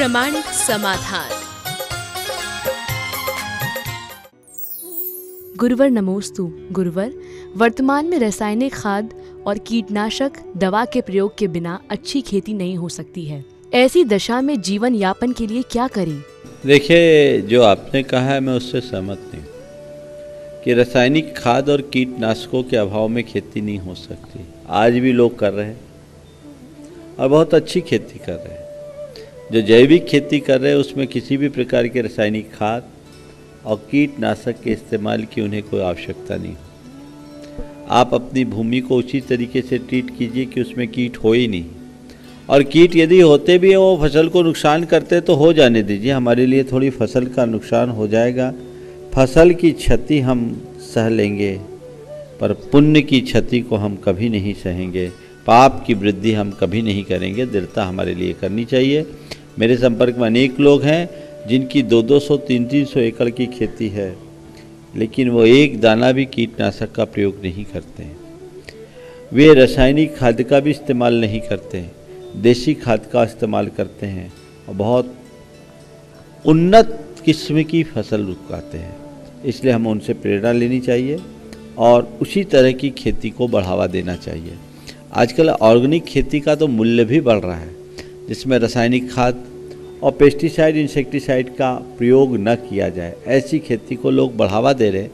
प्रामाणिक समाधान। गुरुवर नमोस्तु। गुरुवर, वर्तमान में रासायनिक खाद और कीटनाशक दवा के प्रयोग के बिना अच्छी खेती नहीं हो सकती है। ऐसी दशा में जीवन यापन के लिए क्या करें? देखिए, जो आपने कहा है मैं उससे सहमत नहीं कि रासायनिक खाद और कीटनाशकों के अभाव में खेती नहीं हो सकती। आज भी लोग कर रहे हैं और बहुत अच्छी खेती कर रहे हैं। जो जैविक खेती कर रहे हैं उसमें किसी भी प्रकार के रासायनिक खाद और कीटनाशक के इस्तेमाल की उन्हें कोई आवश्यकता नहीं हो। आप अपनी भूमि को उसी तरीके से ट्रीट कीजिए कि उसमें कीट हो ही नहीं, और कीट यदि होते भी हैं वो फसल को नुकसान करते तो हो जाने दीजिए। हमारे लिए थोड़ी फसल का नुकसान हो जाएगा, फसल की क्षति हम सह लेंगे, पर पुण्य की क्षति को हम कभी नहीं सहेंगे, पाप की वृद्धि हम कभी नहीं करेंगे। दृढ़ता हमारे लिए करनी चाहिए। मेरे संपर्क में अनेक लोग हैं जिनकी 200-200, 300-300 एकड़ की खेती है, लेकिन वो एक दाना भी कीटनाशक का प्रयोग नहीं करते हैं। वे रासायनिक खाद का भी इस्तेमाल नहीं करते हैं, देसी खाद का इस्तेमाल करते हैं और बहुत उन्नत किस्म की फसल उगाते हैं। इसलिए हमें उनसे प्रेरणा लेनी चाहिए और उसी तरह की खेती को बढ़ावा देना चाहिए। आजकल ऑर्गेनिक खेती का तो मूल्य भी बढ़ रहा है, जिसमें रासायनिक खाद और पेस्टिसाइड, इंसेक्टिसाइड का प्रयोग न किया जाए। ऐसी खेती को लोग बढ़ावा दे रहे हैं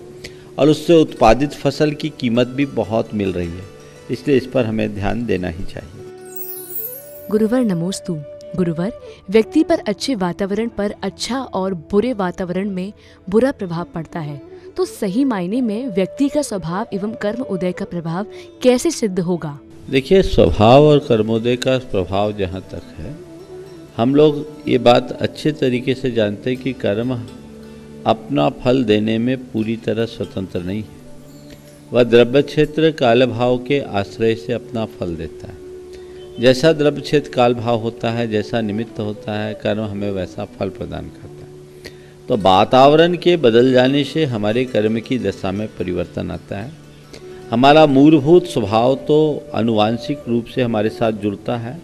और उससे उत्पादित फसल की कीमत भी बहुत मिल रही है। इसलिए इस पर हमें ध्यान देना ही चाहिए। गुरुवर नमोस्तु। गुरुवर, व्यक्ति पर अच्छे वातावरण पर अच्छा और बुरे वातावरण में बुरा प्रभाव पड़ता है, तो सही मायने में व्यक्ति का स्वभाव एवं कर्म उदय का प्रभाव कैसे सिद्ध होगा? देखिए, स्वभाव और कर्मोदय का प्रभाव जहाँ तक है, हम लोग ये बात अच्छे तरीके से जानते हैं कि कर्म अपना फल देने में पूरी तरह स्वतंत्र नहीं है। वह द्रव्य क्षेत्र काल भाव के आश्रय से अपना फल देता है। जैसा द्रव्य क्षेत्र काल भाव होता है, जैसा निमित्त होता है, कर्म हमें वैसा फल प्रदान करता है। तो वातावरण के बदल जाने से हमारे कर्म की दशा में परिवर्तन आता है। हमारा मूलभूत स्वभाव तो आनुवांशिक रूप से हमारे साथ जुड़ता है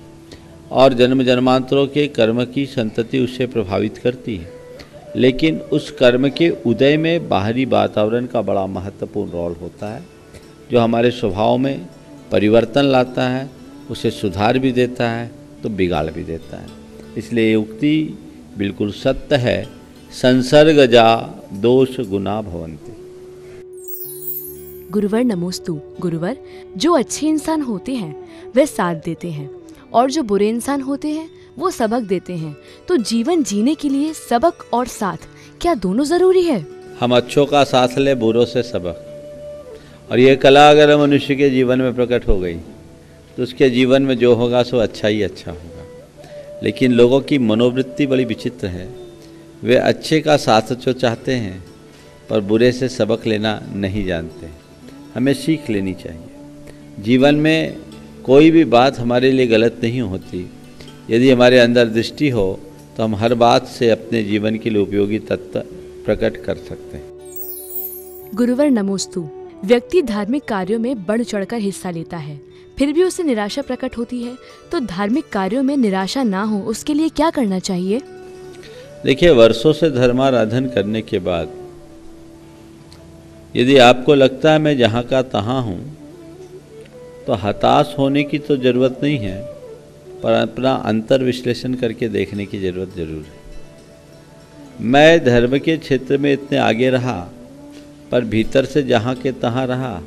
और जन्म जन्मांतरों के कर्म की संतति उससे प्रभावित करती है, लेकिन उस कर्म के उदय में बाहरी वातावरण का बड़ा महत्वपूर्ण रोल होता है, जो हमारे स्वभाव में परिवर्तन लाता है, उसे सुधार भी देता है तो बिगाड़ भी देता है। इसलिए ये उक्ति बिल्कुल सत्य है, संसर्गजा दोष गुना भवन्ति। गुरुवर नमोस्तु। गुरुवर, जो अच्छे इंसान होते हैं वे साथ देते हैं और जो बुरे इंसान होते हैं वो सबक देते हैं, तो जीवन जीने के लिए सबक और साथ क्या दोनों जरूरी है? हम अच्छों का साथ ले, बुरों से सबक। और ये कला अगर मनुष्य के जीवन में प्रकट हो गई तो उसके जीवन में जो होगा सो अच्छा ही अच्छा होगा। लेकिन लोगों की मनोवृत्ति बड़ी विचित्र है। वे अच्छे का साथ जो चाहते हैं पर बुरे से सबक लेना नहीं जानते। हमें सीख लेनी चाहिए। जीवन में कोई भी बात हमारे लिए गलत नहीं होती। यदि हमारे अंदर दृष्टि हो तो हम हर बात से अपने जीवन के लिए उपयोगी तत्व प्रकट कर सकते हैं। गुरुवर नमोस्तु। व्यक्ति धार्मिक कार्यों में बढ़ चढ़कर हिस्सा लेता है, फिर भी उसे निराशा प्रकट होती है, तो धार्मिक कार्यों में निराशा ना हो उसके लिए क्या करना चाहिए? देखिए, वर्षों से धर्माराधन करने के बाद यदि आपको लगता है मैं जहाँ का तहाँ हूँ, तो हताश होने की तो ज़रूरत नहीं है, पर अपना अंतर विश्लेषण करके देखने की ज़रूरत जरूर है। मैं धर्म के क्षेत्र में इतने आगे रहा पर भीतर से जहाँ के तहाँ रहा,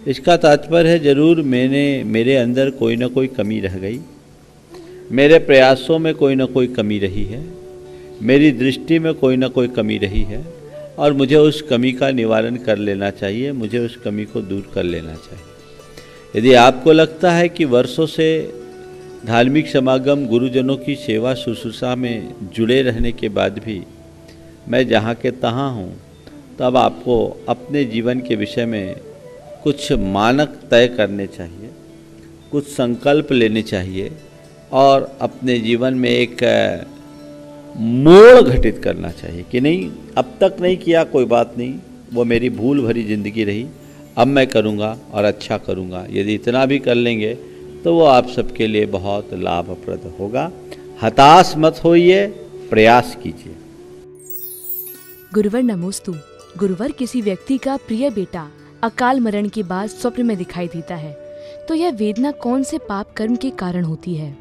इसका तात्पर्य है जरूर मेरे अंदर कोई ना कोई कमी रह गई, मेरे प्रयासों में कोई ना कोई कमी रही है, मेरी दृष्टि में कोई ना कोई कमी रही है और मुझे उस कमी का निवारण कर लेना चाहिए, मुझे उस कमी को दूर कर लेना चाहिए। यदि आपको लगता है कि वर्षों से धार्मिक समागम, गुरुजनों की सेवा शुश्रूषा में जुड़े रहने के बाद भी मैं जहाँ के तहाँ हूँ, तब आपको अपने जीवन के विषय में कुछ मानक तय करने चाहिए, कुछ संकल्प लेने चाहिए और अपने जीवन में एक मोड़ घटित करना चाहिए कि नहीं, अब तक नहीं किया कोई बात नहीं, वो मेरी भूल भरी ज़िंदगी रही, अब मैं करूँगा और अच्छा करूँगा। यदि इतना भी कर लेंगे तो वो आप सबके लिए बहुत लाभप्रद होगा। हताश मत होइए, प्रयास कीजिए। गुरुवर नमोस्तु। गुरुवर, किसी व्यक्ति का प्रिय बेटा अकाल मरण के बाद स्वप्न में दिखाई देता है, तो यह वेदना कौन से पाप कर्म के कारण होती है?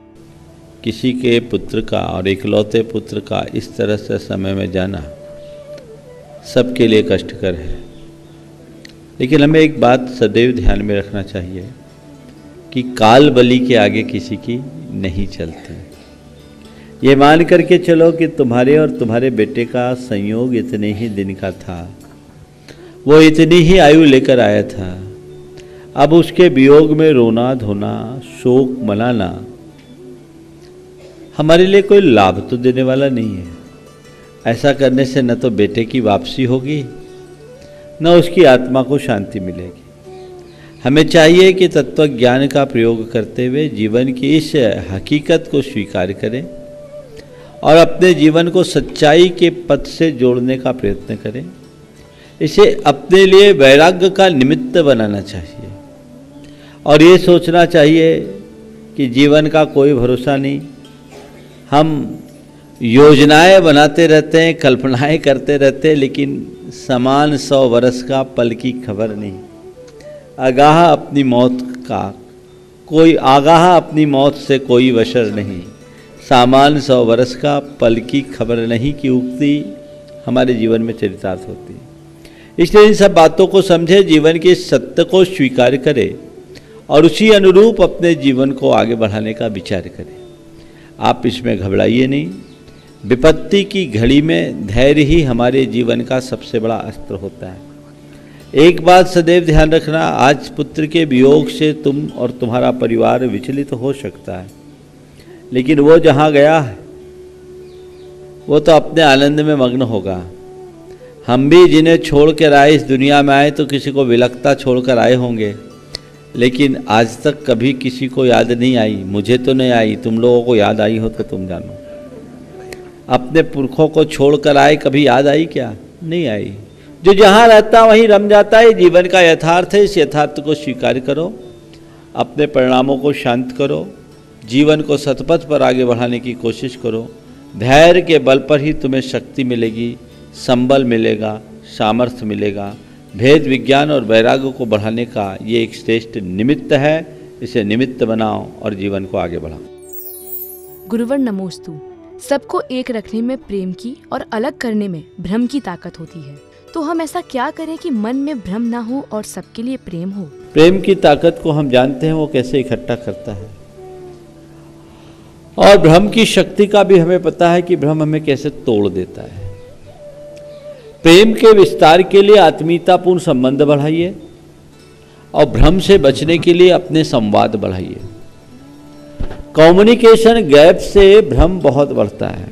किसी के पुत्र का और इकलौते पुत्र का इस तरह से समय में जाना सबके लिए कष्टकर है। लेकिन हमें एक बात सदैव ध्यान में रखना चाहिए कि काल बलि के आगे किसी की नहीं चलती। ये मान करके चलो कि तुम्हारे और तुम्हारे बेटे का संयोग इतने ही दिन का था, वो इतनी ही आयु लेकर आया था। अब उसके वियोग में रोना धोना, शोक मनाना हमारे लिए कोई लाभ तो देने वाला नहीं है। ऐसा करने से न तो बेटे की वापसी होगी, न उसकी आत्मा को शांति मिलेगी। हमें चाहिए कि तत्व ज्ञान का प्रयोग करते हुए जीवन की इस हकीकत को स्वीकार करें और अपने जीवन को सच्चाई के पथ से जोड़ने का प्रयत्न करें। इसे अपने लिए वैराग्य का निमित्त बनाना चाहिए और ये सोचना चाहिए कि जीवन का कोई भरोसा नहीं। हम योजनाएं बनाते रहते हैं, कल्पनाएं करते रहते हैं, लेकिन समान 100 वर्ष का पल की खबर नहीं। आगाह अपनी मौत से कोई वशर नहीं, सामान 100 वर्ष का पल की खबर नहीं की उक्ति हमारे जीवन में चरितार्थ होती है। इसलिए इन सब बातों को समझे, जीवन के सत्य को स्वीकार करें और उसी अनुरूप अपने जीवन को आगे बढ़ाने का विचार करें। आप इसमें घबराइए नहीं। विपत्ति की घड़ी में धैर्य ही हमारे जीवन का सबसे बड़ा अस्त्र होता है। एक बात सदैव ध्यान रखना, आज पुत्र के वियोग से तुम और तुम्हारा परिवार विचलित हो सकता है, लेकिन वो जहाँ गया है वो तो अपने आनंद में मग्न होगा। हम भी जिन्हें छोड़ कर आए, इस दुनिया में आए तो किसी को विलकता छोड़ कर आए होंगे, लेकिन आज तक कभी किसी को याद नहीं आई। मुझे तो नहीं आई, तुम लोगों को याद आई हो तो तुम जानो। अपने पुरखों को छोड़कर आए, कभी याद आई क्या? नहीं आई। जो जहाँ रहता वहीं रम जाता है। जीवन का यथार्थ है, इस यथार्थ को स्वीकार करो, अपने परिणामों को शांत करो, जीवन को सतपथ पर आगे बढ़ाने की कोशिश करो। धैर्य के बल पर ही तुम्हें शक्ति मिलेगी, संबल मिलेगा, सामर्थ्य मिलेगा। भेद विज्ञान और वैराग्य को बढ़ाने का ये एक श्रेष्ठ निमित्त है। इसे निमित्त बनाओ और जीवन को आगे बढ़ाओ। गुरुवर नमोस्तु। सबको एक रखने में प्रेम की और अलग करने में भ्रम की ताकत होती है, तो हम ऐसा क्या करें कि मन में भ्रम ना हो और सबके लिए प्रेम हो? प्रेम की ताकत को हम जानते हैं, वो कैसे इकट्ठा करता है, और भ्रम की शक्ति का भी हमें पता है कि भ्रम हमें कैसे तोड़ देता है। प्रेम के विस्तार के लिए आत्मीयतापूर्ण संबंध बढ़ाइए और भ्रम से बचने के लिए अपने संवाद बढ़ाइए। कम्युनिकेशन गैप से भ्रम बहुत बढ़ता है।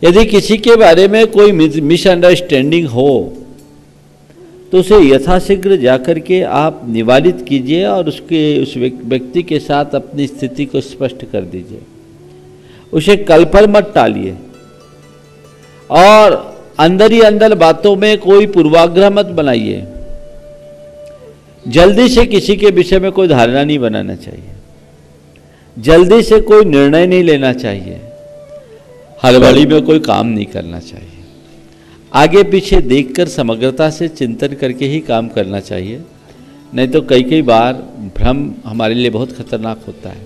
यदि किसी के बारे में कोई मिसअंडरस्टैंडिंग हो तो उसे यथाशीघ्र जाकर के आप निवारित कीजिए और उस व्यक्ति के साथ अपनी स्थिति को स्पष्ट कर दीजिए। उसे कल पर मत टालिए और अंदर ही अंदर बातों में कोई पूर्वाग्रह मत बनाइए। जल्दी से किसी के विषय में कोई धारणा नहीं बनाना चाहिए, जल्दी से कोई निर्णय नहीं लेना चाहिए, हड़बड़ी में कोई काम नहीं करना चाहिए। आगे पीछे देखकर समग्रता से चिंतन करके ही काम करना चाहिए, नहीं तो कई बार भ्रम हमारे लिए बहुत खतरनाक होता है।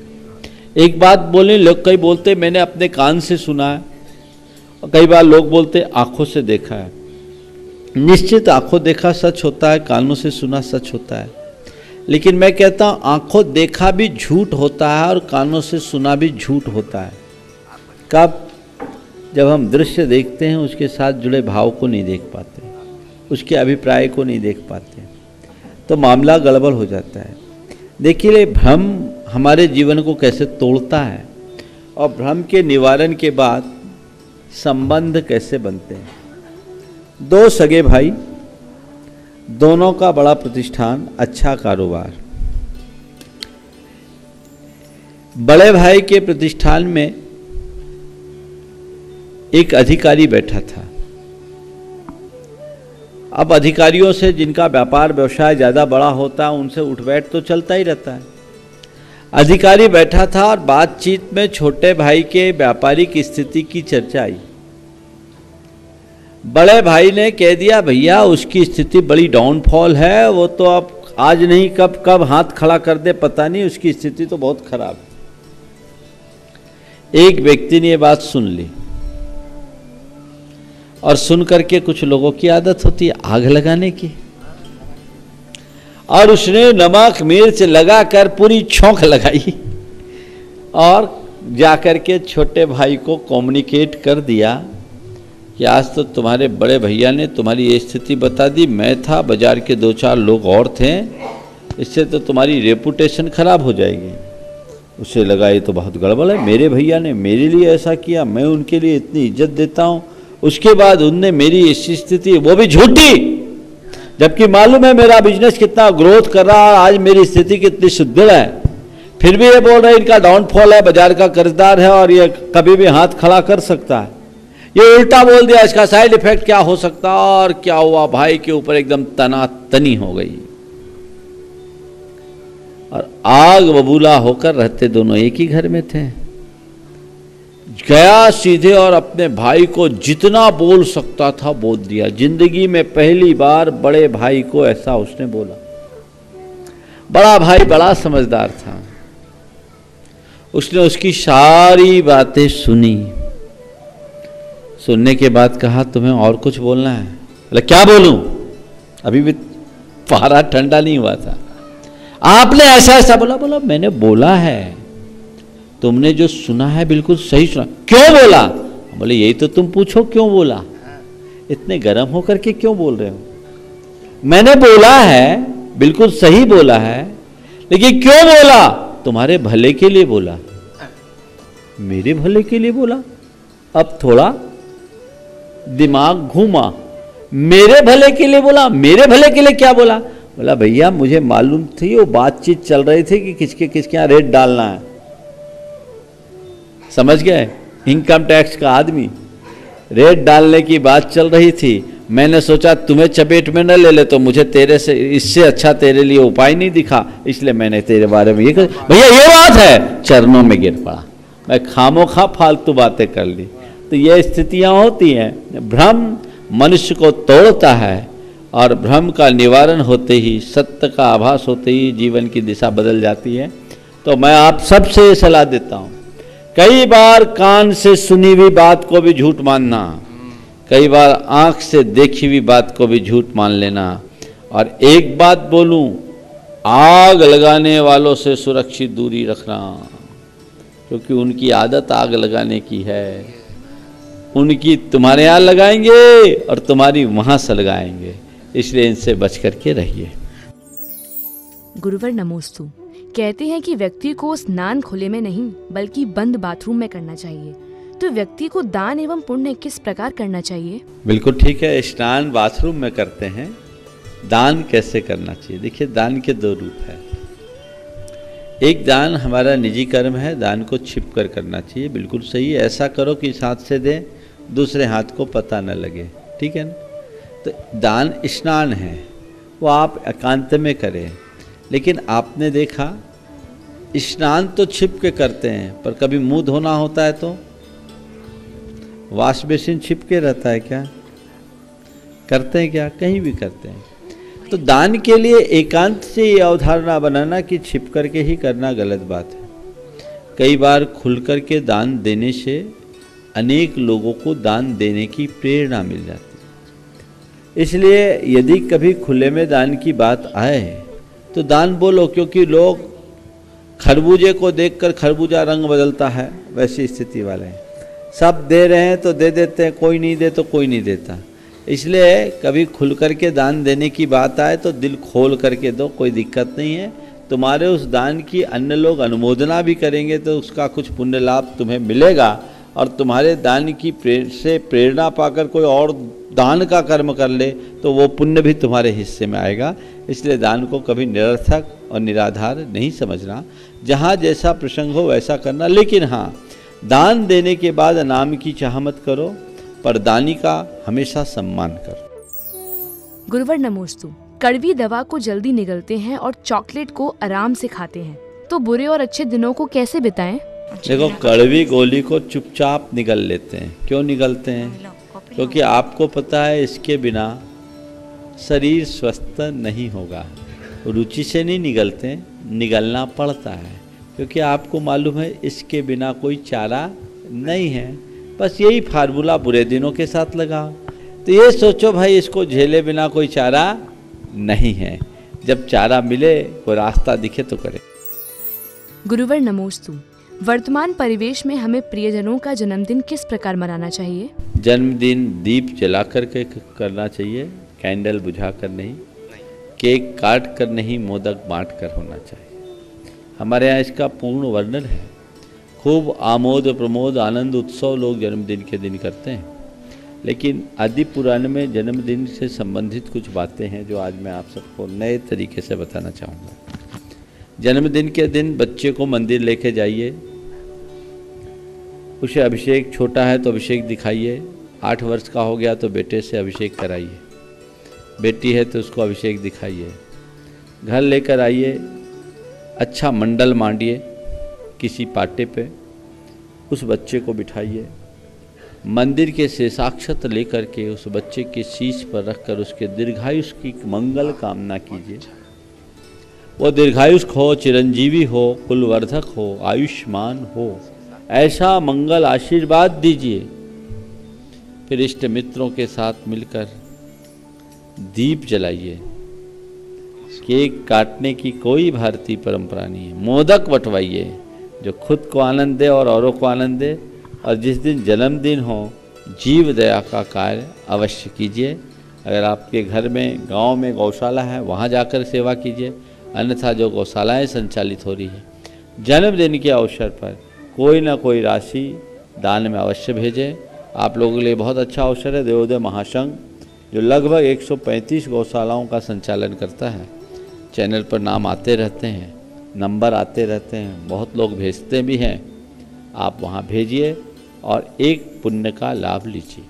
एक बात बोले, लोग कई बोलते मैंने अपने कान से सुना है, और कई बार लोग बोलते आंखों से देखा है। निश्चित आंखों देखा सच होता है, कानों से सुना सच होता है, लेकिन मैं कहता हूँ आंखों देखा भी झूठ होता है और कानों से सुना भी झूठ होता है। कब? जब हम दृश्य देखते हैं उसके साथ जुड़े भाव को नहीं देख पाते, उसके अभिप्राय को नहीं देख पाते, तो मामला गड़बड़ हो जाता है। देखिए भ्रम हमारे जीवन को कैसे तोड़ता है और भ्रम के निवारण के बाद संबंध कैसे बनते हैं। दो सगे भाई, दोनों का बड़ा प्रतिष्ठान, अच्छा कारोबार। बड़े भाई के प्रतिष्ठान में एक अधिकारी बैठा था। अब अधिकारियों से जिनका व्यापार व्यवसाय ज़्यादा बड़ा होता है उनसे उठ बैठ तो चलता ही रहता है। अधिकारी बैठा था और बातचीत में छोटे भाई के व्यापारिक स्थिति की चर्चा आई। बड़े भाई ने कह दिया, भैया उसकी स्थिति बड़ी डाउनफॉल है, वो तो अब आज नहीं कब कब हाथ खड़ा कर दे पता नहीं, उसकी स्थिति तो बहुत खराब है। एक व्यक्ति ने ये बात सुन ली और सुन करके, कुछ लोगों की आदत होती है आग लगाने की, और उसने नमक मिर्च लगाकर पूरी छौंक लगाई और जाकर के छोटे भाई को कम्युनिकेट कर दिया कि आज तो तुम्हारे बड़े भैया ने तुम्हारी ये स्थिति बता दी, मैं था, बाजार के 2-4 लोग और थे, इससे तो तुम्हारी रेपुटेशन खराब हो जाएगी। उसे लगा ये तो बहुत गड़बड़ है, मेरे भैया ने मेरे लिए ऐसा किया, मैं उनके लिए इतनी इज्जत देता हूँ, उसके बाद उनने मेरी ऐसी स्थिति, वो भी झूठी, जबकि मालूम है मेरा बिजनेस कितना ग्रोथ कर रहा है, आज मेरी स्थिति कितनी सुदृढ़ है, फिर भी ये बोल रहे इनका डाउनफॉल है, बाजार का कर्जदार है और ये कभी भी हाथ खड़ा कर सकता है। ये उल्टा बोल दिया, इसका साइड इफेक्ट क्या हो सकता, और क्या हुआ, भाई के ऊपर एकदम तनातनी हो गई और आग बबूला होकर रहते दोनों एक ही घर में थे। गया सीधे और अपने भाई को जितना बोल सकता था बोल दिया। जिंदगी में पहली बार बड़े भाई को ऐसा उसने बोला। बड़ा भाई बड़ा समझदार था, उसने उसकी सारी बातें सुनी। सुनने के बाद कहा, तुम्हें और कुछ बोलना है? बोला, क्या बोलूं, अभी भी पारा ठंडा नहीं हुआ था। आपने ऐसा ऐसा बोला। बोला, मैंने बोला है, तुमने जो सुना है बिल्कुल सही सुना। क्यों बोला? बोले, यही तो तुम पूछो, क्यों बोला, इतने गर्म होकर के क्यों बोल रहे हो? मैंने बोला है, बिल्कुल सही बोला है, लेकिन क्यों बोला? तुम्हारे भले के लिए बोला। मेरे भले के लिए बोला? अब थोड़ा दिमाग घूमा। मेरे भले के लिए बोला? मेरे भले के लिए क्या बोला? बोला, भैया मुझे मालूम थी, वो बातचीत चल रही थी कि किसके यहाँ रेट डालना है, समझ गए, इनकम टैक्स का आदमी, रेट डालने की बात चल रही थी। मैंने सोचा तुम्हें चपेट में न ले ले, तो मुझे तेरे से इससे अच्छा तेरे लिए उपाय नहीं दिखा, इसलिए मैंने तेरे बारे में ये कर, भैया ये बात है, चरणों में गिर पड़ा। मैं खामोखा फालतू बातें कर ली। तो ये स्थितियां होती हैं। भ्रम मनुष्य को तोड़ता है और भ्रम का निवारण होते ही, सत्य का आभास होते ही जीवन की दिशा बदल जाती है। तो मैं आप सबसे ये सलाह देता हूँ, कई बार कान से सुनी हुई बात को भी झूठ मानना, कई बार आंख से देखी हुई बात को भी झूठ मान लेना। और एक बात बोलूं, आग लगाने वालों से सुरक्षित दूरी रखना, क्योंकि उनकी आदत आग लगाने की है। उनकी तुम्हारे यहाँ लगाएंगे और तुम्हारी वहां से लगाएंगे, इसलिए इनसे बच करके रहिए। गुरुवर नमोस्तु कहते हैं कि व्यक्ति को स्नान खुले में नहीं बल्कि बंद बाथरूम में करना चाहिए। तो व्यक्ति को दान एवं पुण्य किस प्रकार करना चाहिए? बिल्कुल ठीक है, स्नान बाथरूम में करते हैं, दान कैसे करना चाहिए? देखिए, दान के 2 रूप है। एक दान हमारा निजी कर्म है, दान को छिप कर करना चाहिए, बिल्कुल सही है। ऐसा करो कि इस हाथ से दें, दूसरे हाथ को पता न लगे, ठीक है ना? तो दान स्नान है, वो आप एकांत में करें। लेकिन आपने देखा, स्नान तो छिप के करते हैं, पर कभी मुंह धोना होता है तो वॉश बेसिन छिप के रहता है क्या? करते हैं क्या? कहीं भी करते हैं। तो दान के लिए एकांत से ये अवधारणा बनाना कि छिप करके ही करना गलत बात है। कई बार खुल करके दान देने से अनेक लोगों को दान देने की प्रेरणा मिल जाती है। इसलिए यदि कभी खुले में दान की बात आए तो दान बोलो, क्योंकि लोग खरबूजे को देखकर खरबूजा रंग बदलता है, वैसी स्थिति वाले हैं। सब दे रहे हैं तो दे देते हैं, कोई नहीं दे तो कोई नहीं देता। इसलिए कभी खुल करके दान देने की बात आए तो दिल खोल करके दो, कोई दिक्कत नहीं है। तुम्हारे उस दान की अन्य लोग अनुमोदना भी करेंगे तो उसका कुछ पुण्य लाभ तुम्हें मिलेगा, और तुम्हारे दान की से प्रेरणा पाकर कोई और दान का कर्म कर ले तो वो पुण्य भी तुम्हारे हिस्से में आएगा। इसलिए दान को कभी निरर्थक और निराधार नहीं समझना, जहाँ जैसा प्रसंग हो वैसा करना। लेकिन हाँ, दान देने के बाद नाम की चाह मत करो, पर दानी का हमेशा सम्मान करो। गुरुवर नमोस्तु कड़वी दवा को जल्दी निगलते हैं और चॉकलेट को आराम से खाते हैं, तो बुरे और अच्छे दिनों को कैसे बिताएं? देखो, कड़वी गोली को चुपचाप निगल लेते हैं। क्यों निगलते हैं? क्योंकि आपको पता है इसके बिना शरीर स्वस्थ नहीं होगा। रुचि से नहीं निगलते, निगलना पड़ता है, क्योंकि आपको मालूम है इसके बिना कोई चारा नहीं है। बस यही फार्मूला बुरे दिनों के साथ लगाओ। तो ये सोचो भाई, इसको झेले बिना कोई चारा नहीं है। जब चारा मिले, कोई रास्ता दिखे तो करे। गुरुवर नमोस्तु। वर्तमान परिवेश में हमें प्रियजनों का जन्मदिन किस प्रकार मनाना चाहिए? जन्मदिन दीप जला करके करना चाहिए, कैंडल बुझा कर नहीं, केक काट कर नहीं, मोदक बांट कर होना चाहिए। हमारे यहाँ इसका पूर्ण वर्णन है। खूब आमोद प्रमोद आनंद उत्सव लोग जन्मदिन के दिन करते हैं। लेकिन आदि पुराण में जन्मदिन से संबंधित कुछ बातें हैं जो आज मैं आप सबको नए तरीके से बताना चाहूँगा। जन्मदिन के दिन बच्चे को मंदिर लेके जाइए, उसे अभिषेक, छोटा है तो अभिषेक दिखाइए। 8 वर्ष का हो गया तो बेटे से अभिषेक कराइए, बेटी है तो उसको अभिषेक दिखाइए। घर लेकर आइए, अच्छा मंडल मांडिए, किसी पाटे पे उस बच्चे को बिठाइए। मंदिर के शेषाक्षत लेकर के उस बच्चे के शीश पर रखकर उसके दीर्घायुष की मंगल कामना कीजिए। वो दीर्घायुष हो, चिरंजीवी हो, कुलवर्धक हो, आयुष्मान हो, ऐसा मंगल आशीर्वाद दीजिए। फिर इष्ट मित्रों के साथ मिलकर दीप जलाइए। केक काटने की कोई भारतीय परंपरा नहीं है। मोदक बंटवाइए, जो खुद को आनंद दे और औरों को आनंद दे। और जिस दिन जन्मदिन हो, जीव दया का कार्य अवश्य कीजिए। अगर आपके घर में, गांव में गौशाला है, वहां जाकर सेवा कीजिए। अन्यथा जो गौशालाएं संचालित हो रही है, जन्मदिन के अवसर पर कोई ना कोई राशि दान में अवश्य भेजें। आप लोगों के लिए बहुत अच्छा अवसर है। देवोदय महासंघ जो लगभग 135 गौशालाओं का संचालन करता है, चैनल पर नाम आते रहते हैं, नंबर आते रहते हैं, बहुत लोग भेजते भी हैं। आप वहां भेजिए और एक पुण्य का लाभ लीजिए।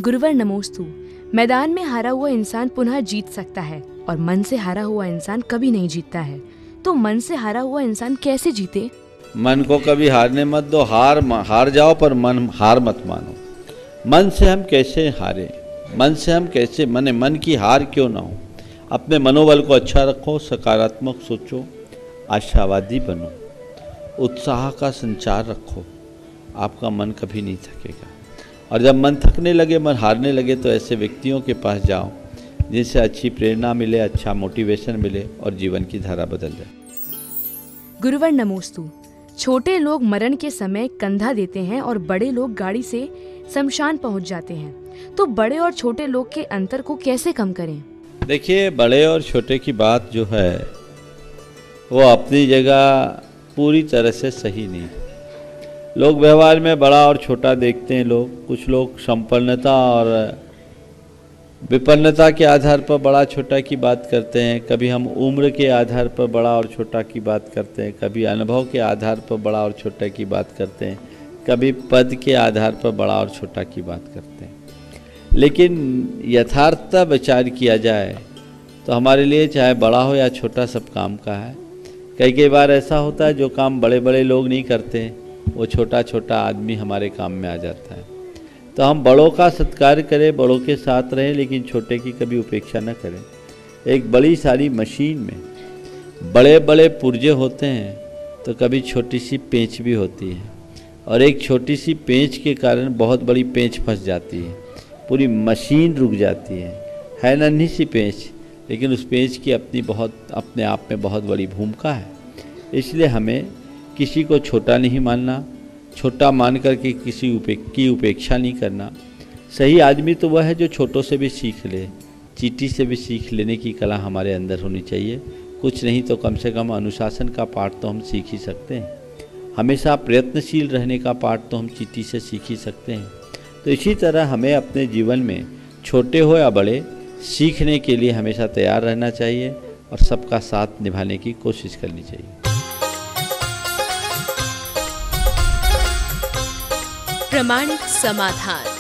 गुरुवर नमोस्तु। मैदान में हारा हुआ इंसान पुनः जीत सकता है और मन से हारा हुआ इंसान कभी नहीं जीतता है। तो मन से हारा हुआ इंसान कैसे जीते? मन को कभी हारने मत दो। हार जाओ पर मन हार मत मानो। मन से हम कैसे हारे, मन से हम कैसे मन की हार क्यों ना हो। अपने मनोबल को अच्छा रखो, सकारात्मक सोचो, आशावादी बनो, उत्साह का संचार रखो। आपका मन कभी नहीं थकेगा। और जब मन थकने लगे, मन हारने लगे, तो ऐसे व्यक्तियों के पास जाओ जिनसे अच्छी प्रेरणा मिले, अच्छा मोटिवेशन मिले और जीवन की धारा बदल जाए। गुरुवर नमोस्तु। छोटे लोग मरण के समय कंधा देते हैं और बड़े लोग गाड़ी से शमशान पहुंच जाते हैं। तो बड़े और छोटे लोग के अंतर को कैसे कम करें? देखिए, बड़े और छोटे की बात जो है वो अपनी जगह पूरी तरह से सही नहीं। लोग व्यवहार में बड़ा और छोटा देखते हैं। कुछ लोग संपन्नता और विपन्नता के आधार पर बड़ा छोटा की बात करते हैं। कभी हम उम्र के आधार पर बड़ा और छोटा की बात करते हैं, कभी अनुभव के आधार पर बड़ा और छोटा की बात करते हैं, कभी पद के आधार पर बड़ा और छोटा की बात करते हैं। लेकिन यथार्थता विचार किया जाए तो हमारे लिए चाहे बड़ा हो या छोटा, सब काम का है। कई बार ऐसा होता है जो काम बड़े बड़े लोग नहीं करते, वो छोटा छोटा आदमी हमारे काम में आ जाता है। तो हम बड़ों का सत्कार करें, बड़ों के साथ रहें, लेकिन छोटे की कभी उपेक्षा न करें। एक बड़ी सारी मशीन में बड़े बड़े पुर्जे होते हैं तो कभी छोटी सी पेंच भी होती है, और एक छोटी सी पेंच के कारण बहुत बड़ी पेंच फंस जाती है, पूरी मशीन रुक जाती है नन्ही सी पेंच, लेकिन उस पेंच की अपने आप में बहुत बड़ी भूमिका है। इसलिए हमें किसी को छोटा नहीं मानना, छोटा मान करके किसी की उपेक्षा नहीं करना। सही आदमी तो वह है जो छोटों से भी सीख ले, चींटी से भी सीख लेने की कला हमारे अंदर होनी चाहिए। कुछ नहीं तो कम से कम अनुशासन का पाठ तो हम सीख ही सकते हैं। हमेशा प्रयत्नशील रहने का पाठ तो हम चींटी से सीख ही सकते हैं। तो इसी तरह हमें अपने जीवन में छोटे हो या बड़े, सीखने के लिए हमेशा तैयार रहना चाहिए और सबका साथ निभाने की कोशिश करनी चाहिए। प्रामाणिक समाधान।